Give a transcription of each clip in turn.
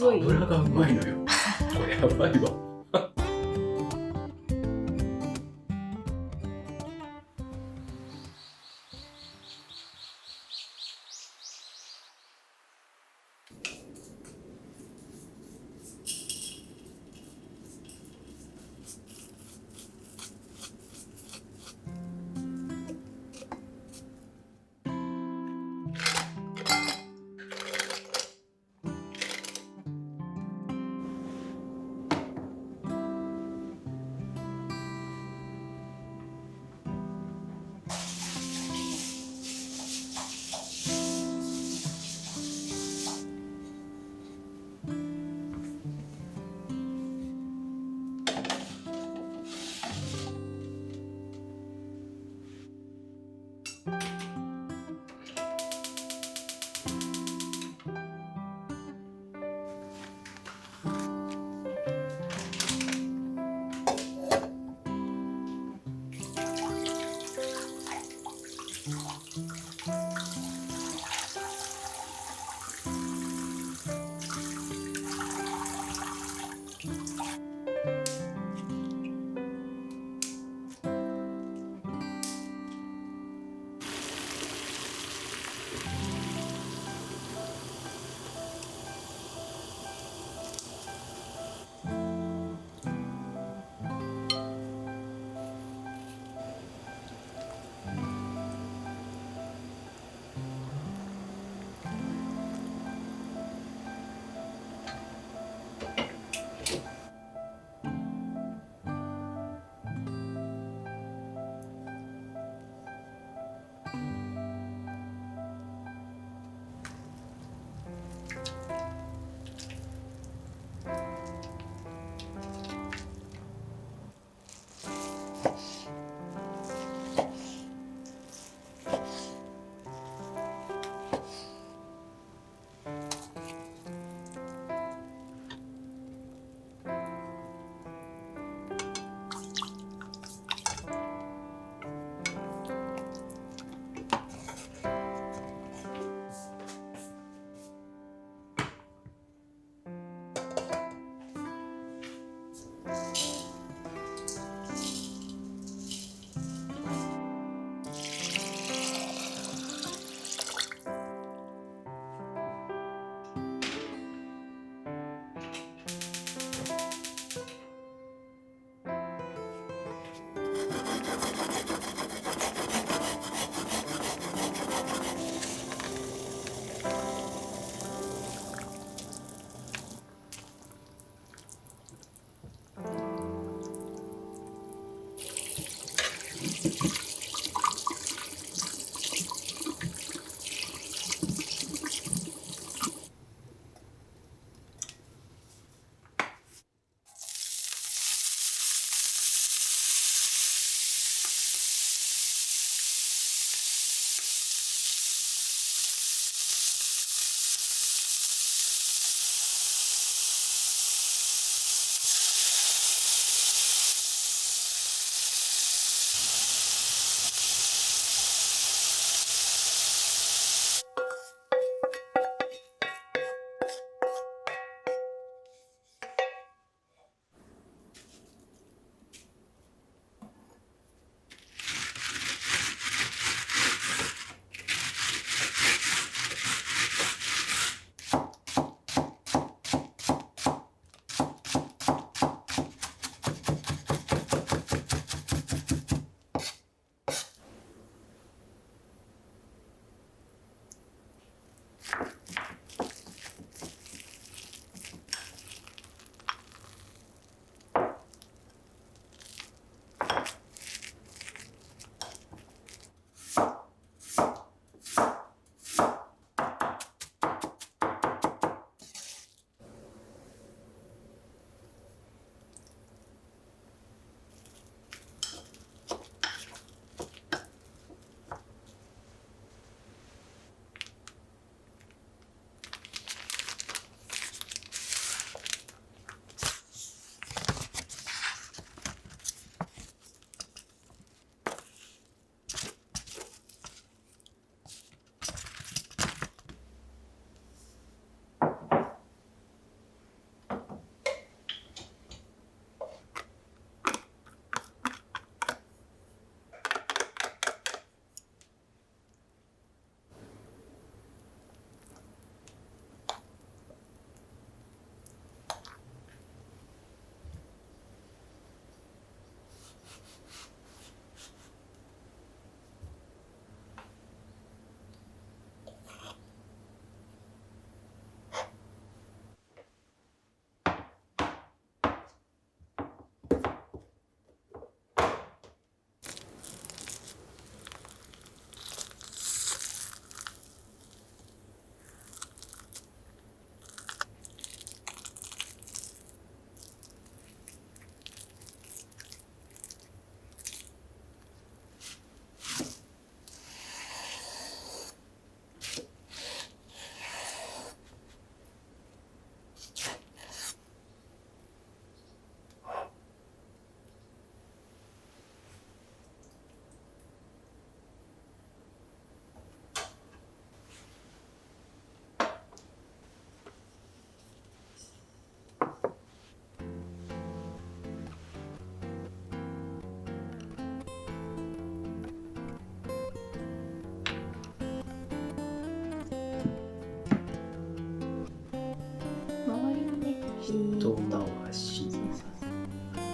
ごい油がうまいのよ。これやばいわ。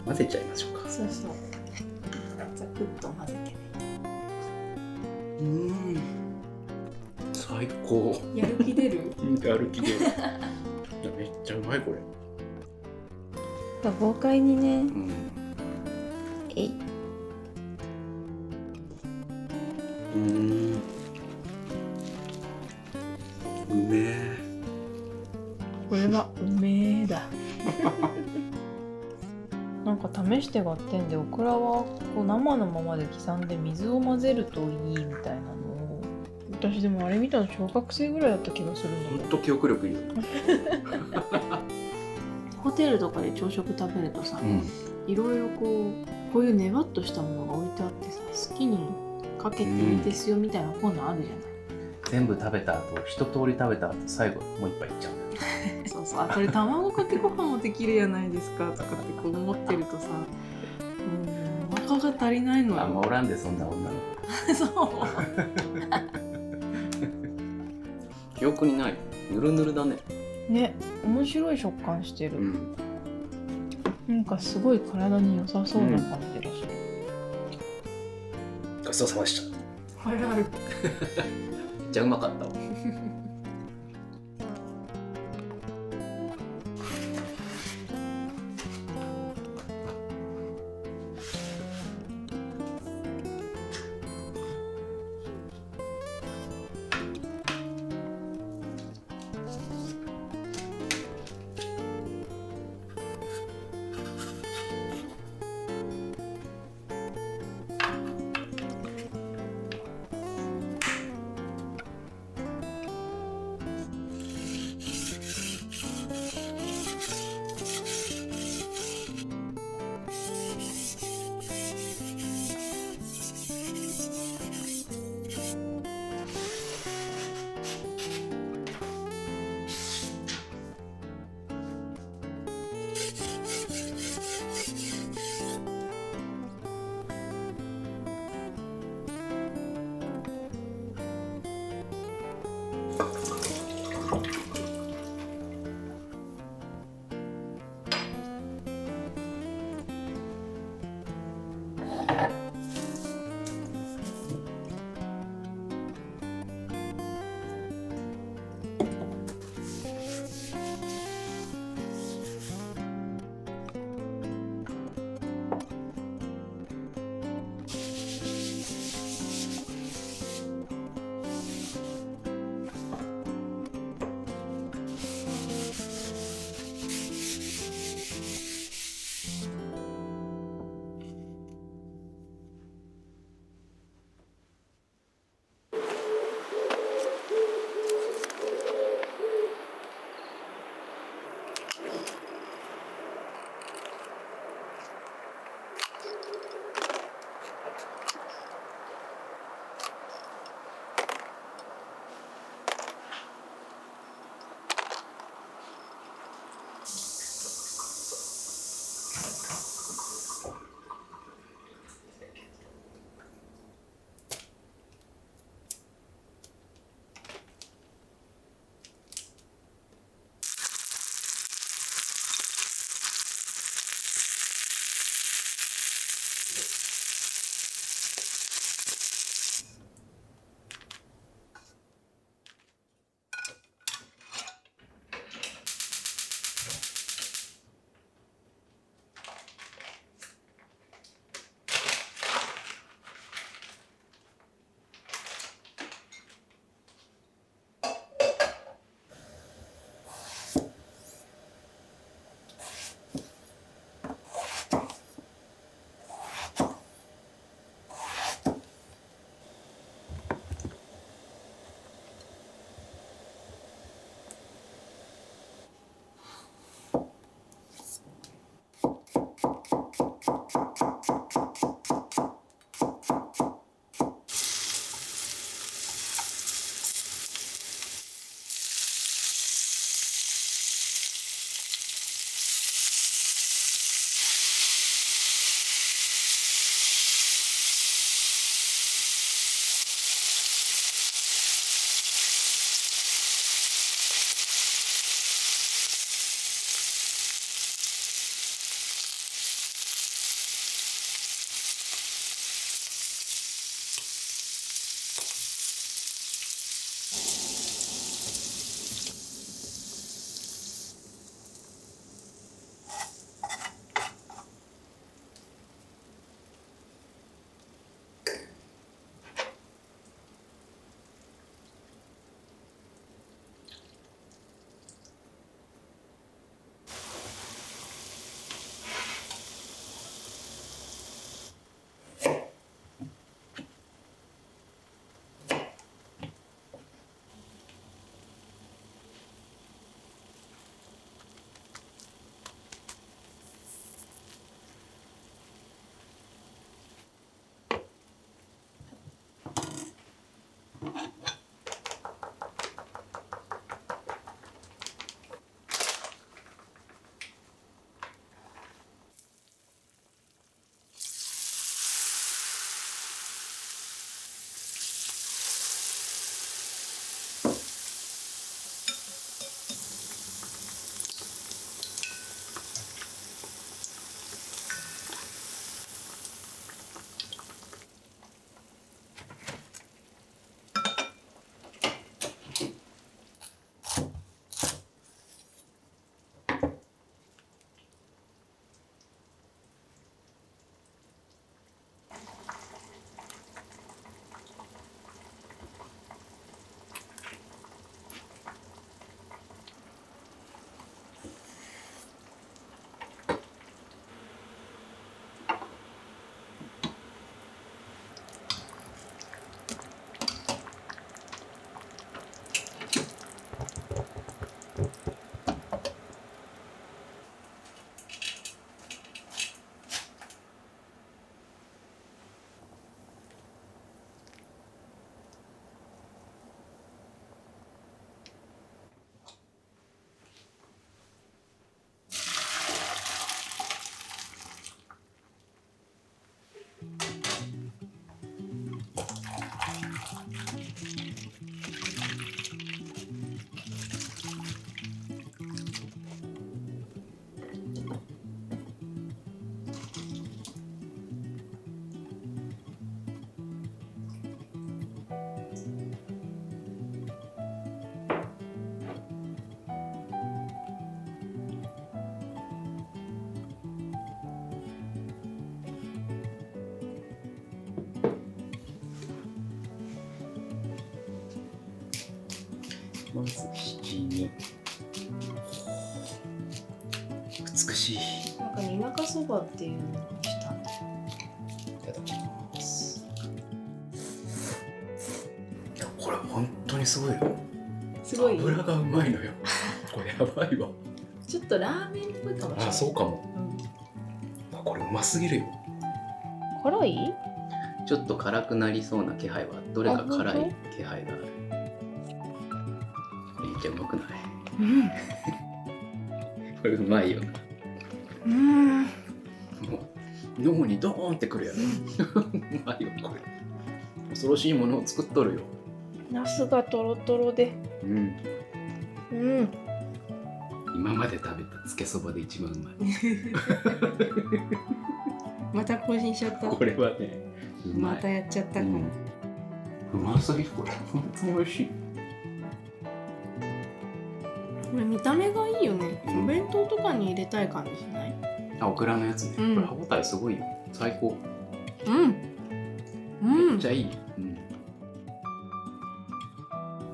混ぜちゃいましょうか。そうそう。ざくっと混ぜてね。最高。やる気出る？やる気出る。いやめっちゃうまいこれ。豪快にね。えい。うめえ。これはうめえだ。なんか試してがってんで、オクラはこう生のままで刻んで水を混ぜるといいみたいなのを、私でもあれ見たの小学生ぐらいだった気がするんだけど。ほんと記憶力いいよ。ホテルとかで朝食食べるとさ、いろいろこういうネバっとしたものが置いてあってさ、好きにかけていいですよみたいなコーナーあるじゃない。全部食べた後、一通り食べた後、最後もう一杯いっちゃう。そうそう、あ、これ卵かけご飯もできるやないですかとかってこう思ってるとさ、お腹が足りないのよ。あんまおらんでそんな女の子。そう記憶にない。ぬるぬるだね。ね、面白い食感してる。なんかすごい体に良さそうな感じがする。ごちそうさまでした。早い。めっちゃうまかったわ。まず七味。美しい。なんかになかそばっていうのをしたんだよ。いただきます。いや、これ本当にすごいよ。すごい。油がうまいのよ。これやばいわ。ちょっとラーメンっぽいかもしれない。あ、そうかも。これうますぎるよ。辛い？ちょっと辛くなりそうな気配は、どれか辛い気配がある。めっちゃうまくない？うん。これうまいよな。もう脳にドーンってくるやろ。うまいよこれ。恐ろしいものを作っとるよ。ナスがトロトロで。うん。うん。今まで食べたつけそばで一番うまい。また更新しちゃった。これはね、うまい。またやっちゃったかも。うますぎるこれ。本当に美味しい。これ見た目がいいよね。お弁当とかに入れたい感じしない？あ、オクラのやつね。これ歯ごたえすごいよ。最高。めっちゃいい。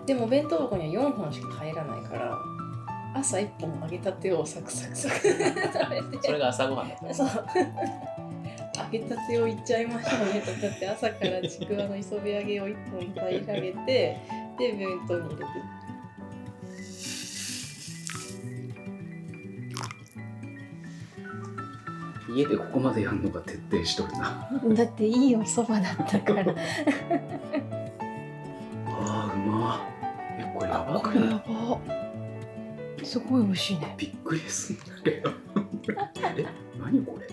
でも弁当箱には4本しか入らないから朝1本揚げたてをサクサクサク食べてそれが朝ごはんだった。そう揚げたてをいっちゃいましょうねとかって朝からちくわの磯辺揚げを1本平らげてで弁当に入れて家でここまでやるのが徹底しとるな。だっていいお蕎麦だったからあーうまー。これやばくない？やばすごい美味しいね。びっくりするんだけど何これ？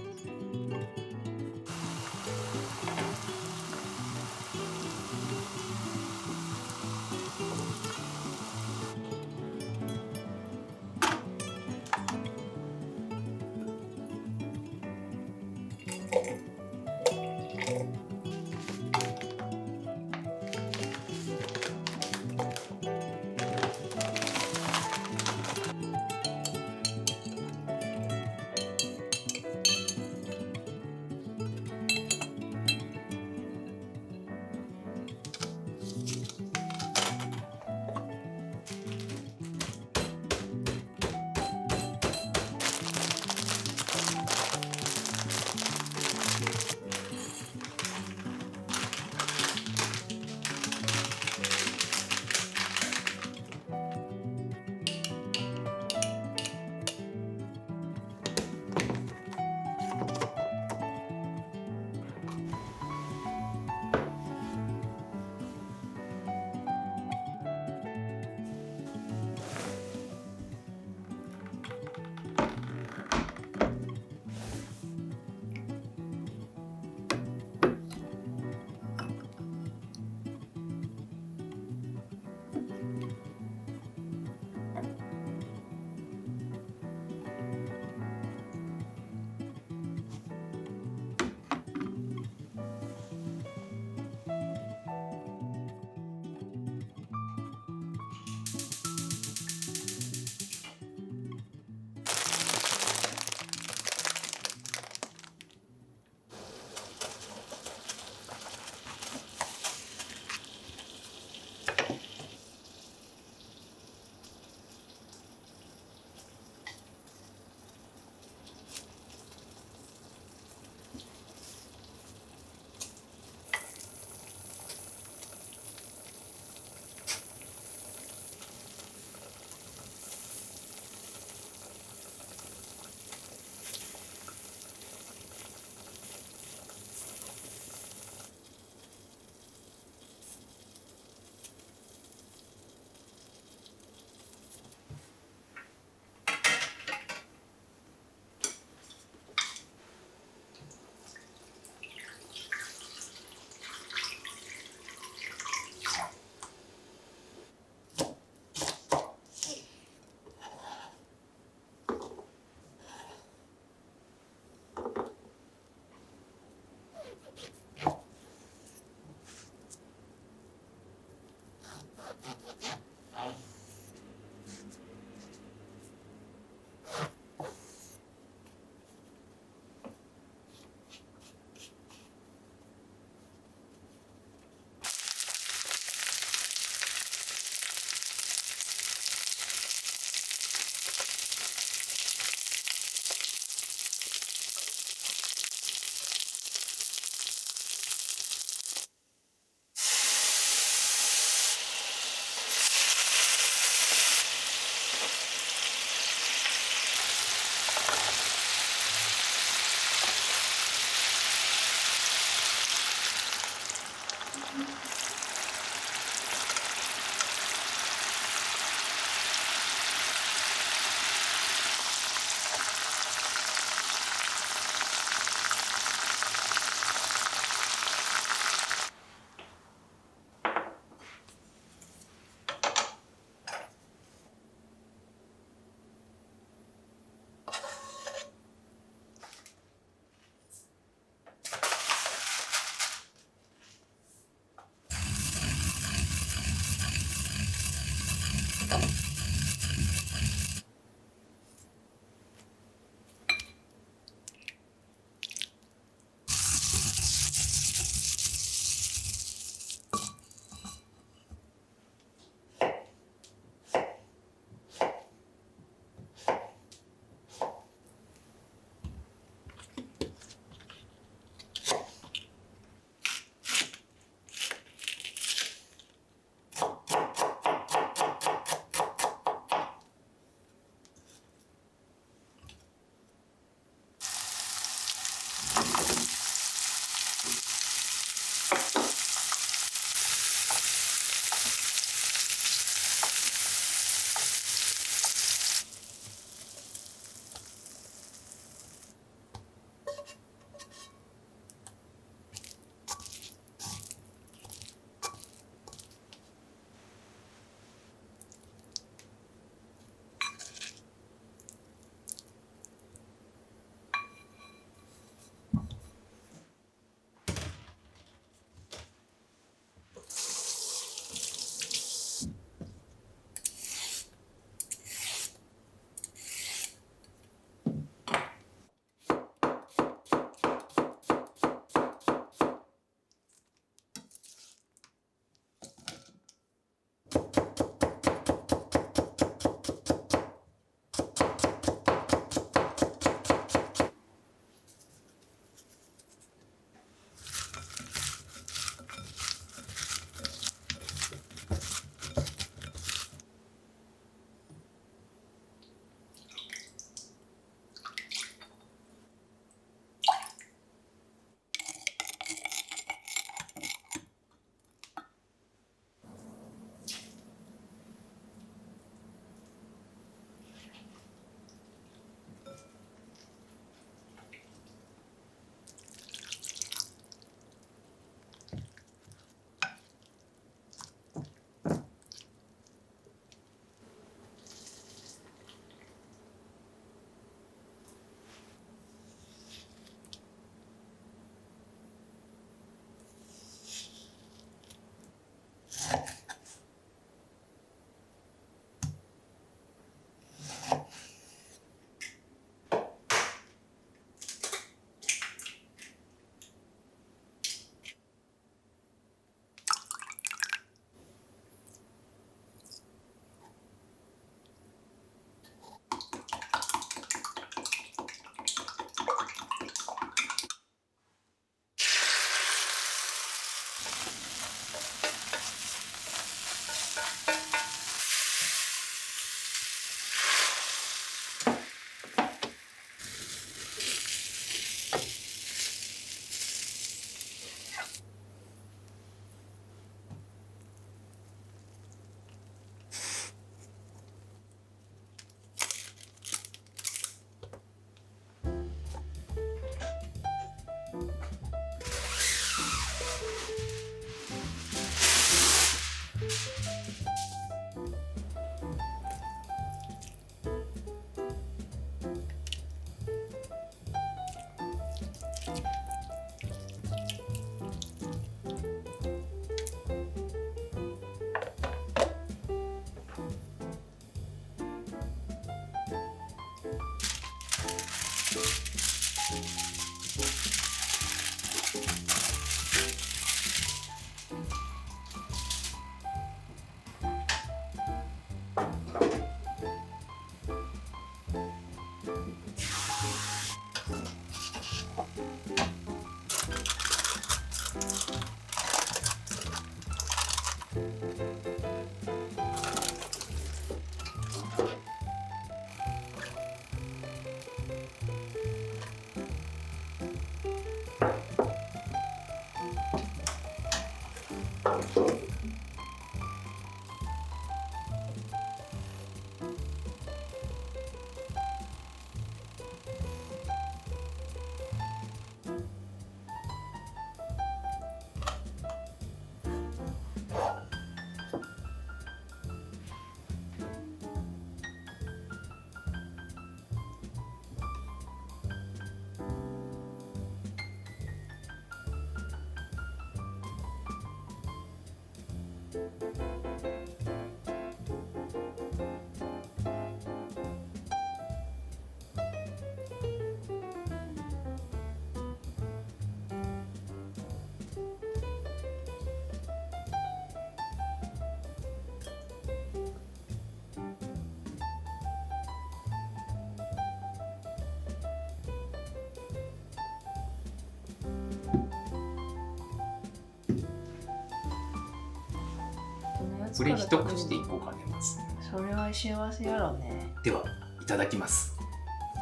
これ一口でいこうかね、まず。それは幸せやろね。では、いただきます。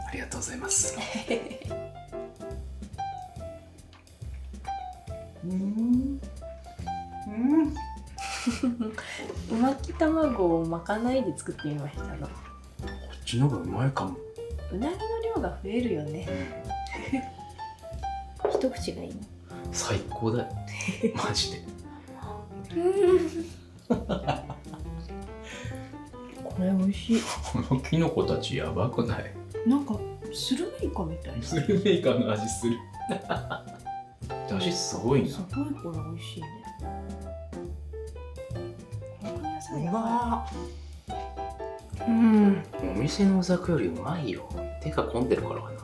ありがとうございます。うまき卵をまかないで作ってみましたの。こっちの方がうまいかも。うなぎの量が増えるよね。一口がいいの。最高だよ。マジで。これ美味しい。このキノコたちやばくない？なんかスルメイカみたいな。スルメイカの味する。だしすごいな。すごいこれ美味しいね。この野菜うまうん。お店のお酒よりうまいよ。手が込んでるからかな。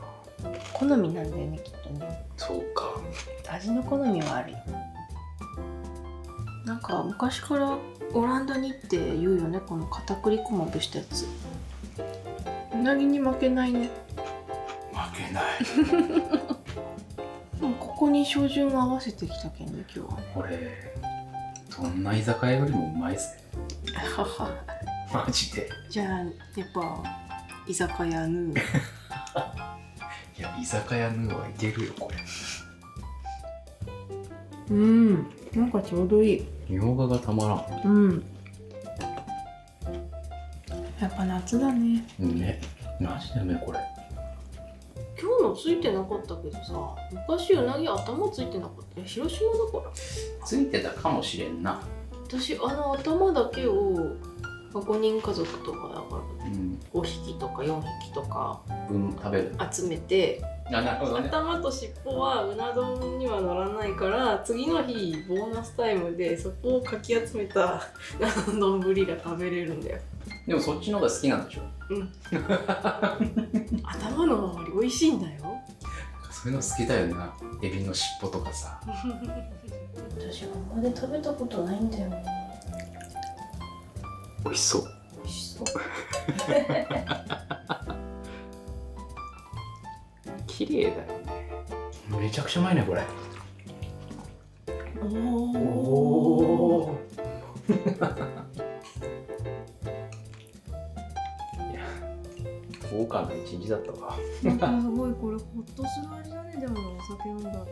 好みなんだよね、きっとね。そうか。味の好みはあるよ。なんか昔からオランダにって言うよね、この片栗粉まぶしたやつ。うなぎに負けないね。負けない。でもここに照準を合わせてきたけんね、今日はね。これどんな居酒屋よりもうまいぜ。はは。マジで。じゃあやっぱ居酒屋ヌー。いや、居酒屋ヌーはいけるよこれ。うん、なんかちょうどいい。みょうががたまらん。うん。やっぱ夏だね。ね、マジでうめえこれ。今日のついてなかったけどさ、昔うなぎ頭ついてなかった。広島だから。ついてたかもしれんな。私頭だけを5人家族とかだからうん。 5匹とか4匹とか分食べる。集めて、あ、なるほどね。頭と尻尾はうな丼には乗らないから、次の日ボーナスタイムでそこをかき集めた丼が食べれるんだよ。でもそっちの方が好きなんでしょ。うん。頭の周り美味しいんだよ。そういうの好きだよな。エビの尻尾とかさ。私あんまで食べたことないんだよね。美味しそう。美味しそう。綺麗だよね。めちゃくちゃうまいねこれ。おおお。お。いや、豪華な一日だったわ。なんかすごいこれホッとする味だね。でもお酒飲んだ後。